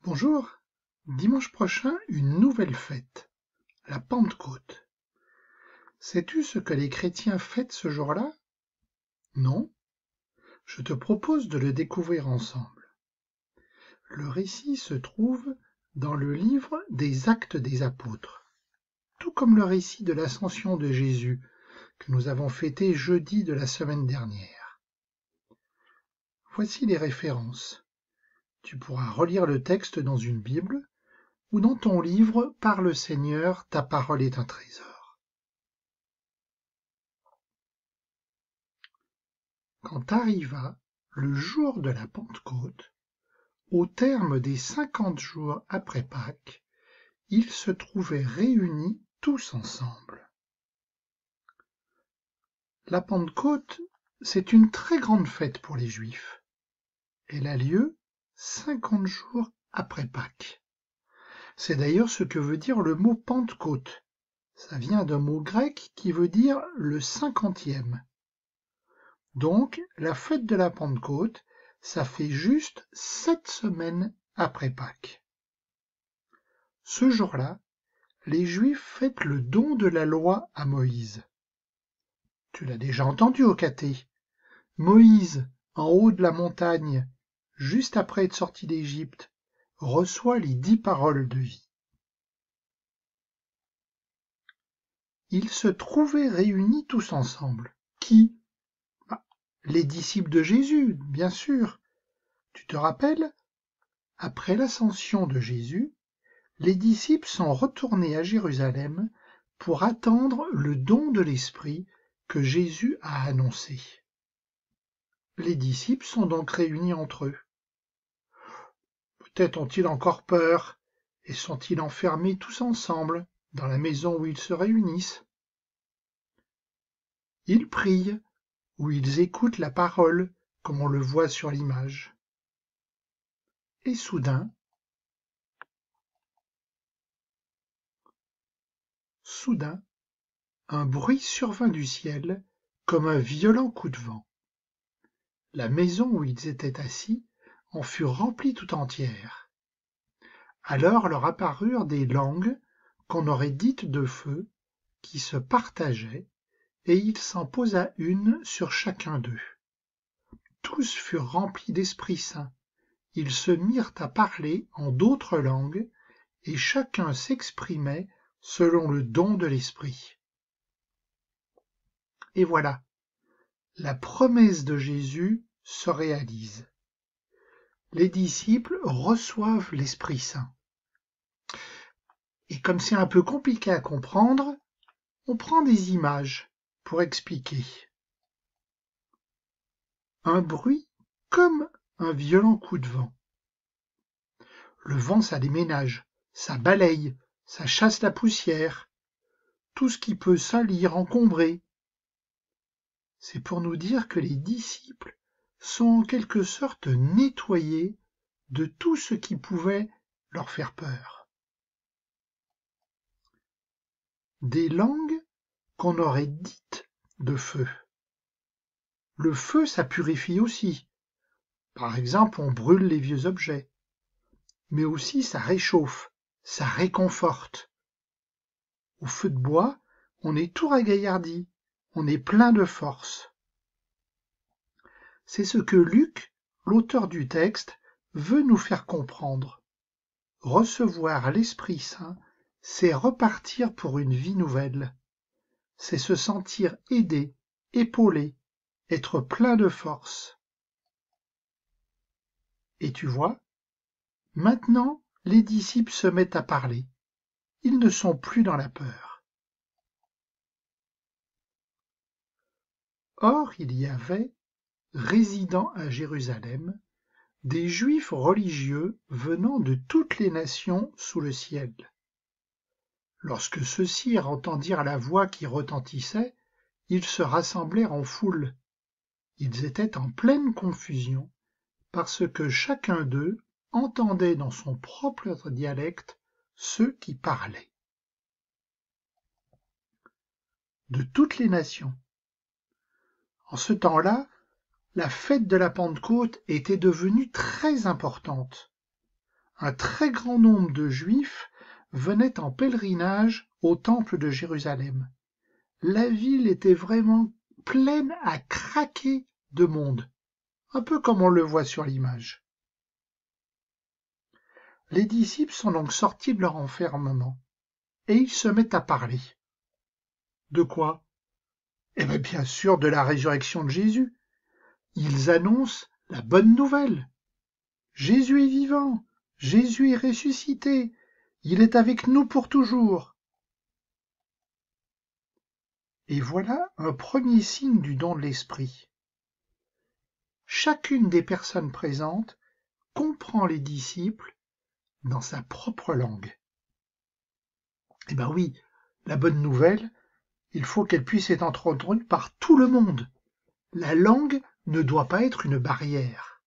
Bonjour, dimanche prochain une nouvelle fête, la Pentecôte. Sais-tu ce que les chrétiens fêtent ce jour-là? Non? Je te propose de le découvrir ensemble. Le récit se trouve dans le livre des Actes des Apôtres, tout comme le récit de l'ascension de Jésus que nous avons fêté jeudi de la semaine dernière. Voici les références. Tu pourras relire le texte dans une Bible ou dans ton livre Par le Seigneur, ta parole est un trésor. Quand arriva le jour de la Pentecôte, au terme des 50 jours après Pâques, ils se trouvaient réunis tous ensemble. La Pentecôte, c'est une très grande fête pour les Juifs. Elle a lieu 50 jours après Pâques. C'est d'ailleurs ce que veut dire le mot Pentecôte. Ça vient d'un mot grec qui veut dire le 50e. Donc, la fête de la Pentecôte, ça fait juste 7 semaines après Pâques. Ce jour-là, les Juifs fêtent le don de la loi à Moïse. Tu l'as déjà entendu au caté. Moïse, en haut de la montagne, juste après être sorti d'Égypte, reçoit les 10 paroles de vie. Ils se trouvaient réunis tous ensemble. Qui? Les disciples de Jésus, bien sûr. Tu te rappelles? Après l'ascension de Jésus, les disciples sont retournés à Jérusalem pour attendre le don de l'Esprit que Jésus a annoncé. Les disciples sont donc réunis entre eux. Peut-être ont-ils encore peur et sont-ils enfermés tous ensemble dans la maison où ils se réunissent. Ils prient ou ils écoutent la parole comme on le voit sur l'image. Et soudain, un bruit survint du ciel comme un violent coup de vent. La maison où ils étaient assis en fut remplie tout entière. Alors leur apparurent des langues qu'on aurait dites de feu, qui se partageaient, et il s'en posa une sur chacun d'eux. Tous furent remplis d'Esprit Saint. Ils se mirent à parler en d'autres langues, et chacun s'exprimait selon le don de l'Esprit. Et voilà, la promesse de Jésus se réalise. Les disciples reçoivent l'Esprit Saint. Et comme c'est un peu compliqué à comprendre, on prend des images pour expliquer. Un bruit comme un violent coup de vent. Le vent, ça déménage, ça balaye, ça chasse la poussière, tout ce qui peut salir, encombrer. C'est pour nous dire que les disciples sont en quelque sorte nettoyés de tout ce qui pouvait leur faire peur. Des langues qu'on aurait dites de feu. Le feu, ça purifie aussi. Par exemple, on brûle les vieux objets. Mais aussi ça réchauffe, ça réconforte. Au feu de bois, on est tout ragaillardi, on est plein de force. C'est ce que Luc, l'auteur du texte, veut nous faire comprendre. Recevoir l'Esprit Saint, c'est repartir pour une vie nouvelle. C'est se sentir aidé, épaulé, être plein de force. Et tu vois, maintenant les disciples se mettent à parler. Ils ne sont plus dans la peur. Or il y avait, résidant à Jérusalem, des Juifs religieux venant de toutes les nations sous le ciel. Lorsque ceux-ci entendirent la voix qui retentissait, ils se rassemblèrent en foule. Ils étaient en pleine confusion, parce que chacun d'eux entendait dans son propre dialecte ceux qui parlaient. De toutes les nations. En ce temps-là, la fête de la Pentecôte était devenue très importante. un très grand nombre de Juifs venaient en pèlerinage au temple de Jérusalem. La ville était vraiment pleine à craquer de monde, un peu comme on le voit sur l'image. Les disciples sont donc sortis de leur enfermement, et ils se mettent à parler. De quoi? Eh bien sûr de la résurrection de Jésus. Ils annoncent la bonne nouvelle. Jésus est vivant, Jésus est ressuscité, il est avec nous pour toujours. Et voilà un premier signe du don de l'Esprit. Chacune des personnes présentes comprend les disciples dans sa propre langue. Eh bien oui, la bonne nouvelle, il faut qu'elle puisse être entendue par tout le monde. La langue ne doit pas être une barrière.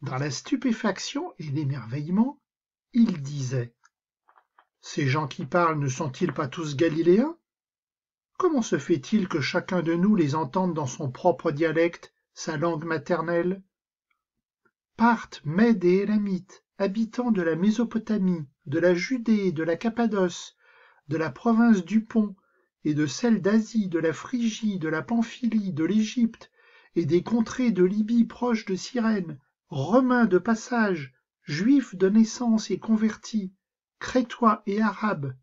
Dans la stupéfaction et l'émerveillement, il disait: ces gens qui parlent ne sont-ils pas tous galiléens? Comment se fait-il que chacun de nous les entende dans son propre dialecte, sa langue maternelle? Parthes, Mèdes et Élamites, habitants de la Mésopotamie, de la Judée, de la Cappadoce, de la province du Pont, et de celle d'Asie, de la Phrygie, de la Pamphylie, de l'Égypte, et des contrées de Libye proches de Cyrène, Romains de passage, Juifs de naissance et convertis, Crétois et Arabes,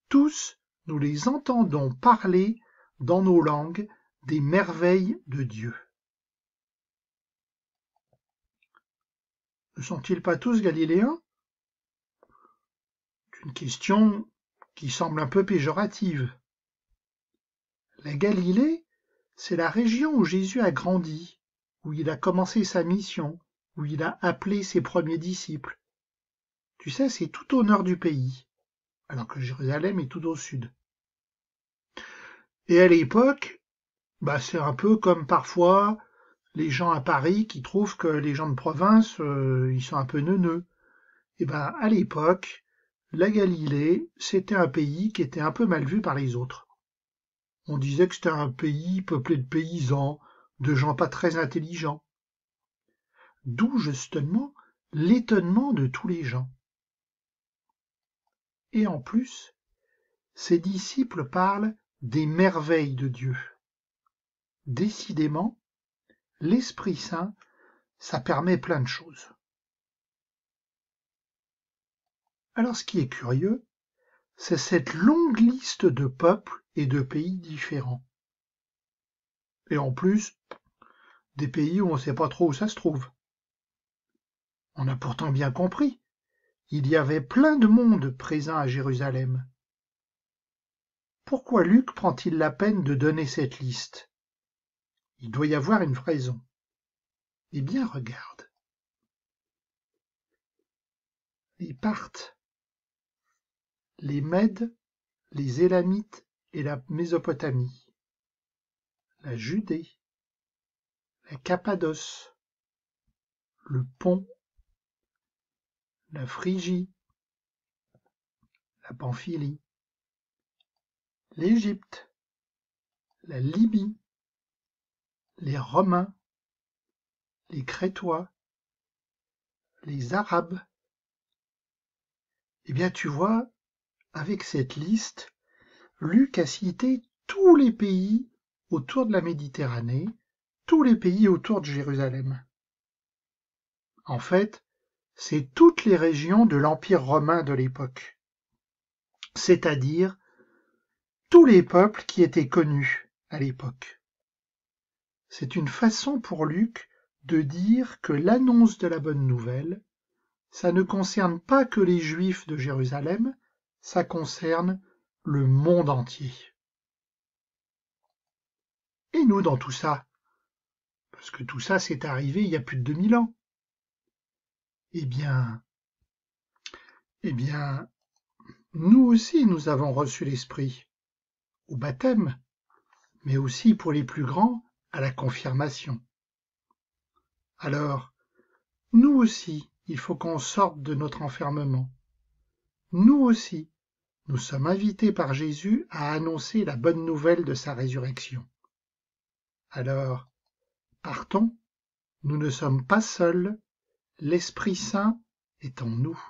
tous nous les entendons parler dans nos langues des merveilles de Dieu. Ne sont-ils pas tous galiléens? C'est une question qui semble un peu péjorative. La Galilée, c'est la région où Jésus a grandi, où il a commencé sa mission, où il a appelé ses premiers disciples. Tu sais, c'est tout au nord du pays, alors que Jérusalem est tout au sud. Et à l'époque, c'est un peu comme parfois les gens à Paris qui trouvent que les gens de province, ils sont un peu neuneux. Et à l'époque, la Galilée, c'était un pays qui était un peu mal vu par les autres. On disait que c'était un pays peuplé de paysans, de gens pas très intelligents. D'où justement l'étonnement de tous les gens. Et en plus, ses disciples parlent des merveilles de Dieu. Décidément, l'Esprit Saint, ça permet plein de choses. Alors ce qui est curieux, c'est cette longue liste de peuples et de pays différents. Et en plus, des pays où on ne sait pas trop où ça se trouve. On a pourtant bien compris, il y avait plein de monde présent à Jérusalem. Pourquoi Luc prend-il la peine de donner cette liste? Il doit y avoir une raison. Eh bien, regarde. Les Parthes, les Mèdes, les Élamites et la Mésopotamie, la Judée, la Cappadoce, le Pont, la Phrygie, la Pamphylie, l'Égypte, la Libye, les Romains, les Crétois, les Arabes. Eh bien, tu vois, avec cette liste, Luc a cité tous les pays autour de la Méditerranée, tous les pays autour de Jérusalem. En fait, c'est toutes les régions de l'Empire romain de l'époque, c'est-à-dire tous les peuples qui étaient connus à l'époque. C'est une façon pour Luc de dire que l'annonce de la bonne nouvelle, ça ne concerne pas que les Juifs de Jérusalem, ça concerne le monde entier. Et nous dans tout ça? Parce que tout ça c'est arrivé il y a plus de 2000 ans. Eh bien, nous aussi nous avons reçu l'Esprit, au baptême, mais aussi pour les plus grands, à la confirmation. Alors, nous aussi, il faut qu'on sorte de notre enfermement. Nous aussi, nous sommes invités par Jésus à annoncer la bonne nouvelle de sa résurrection. Alors, partons, Nous ne sommes pas seuls, l'Esprit Saint est en nous.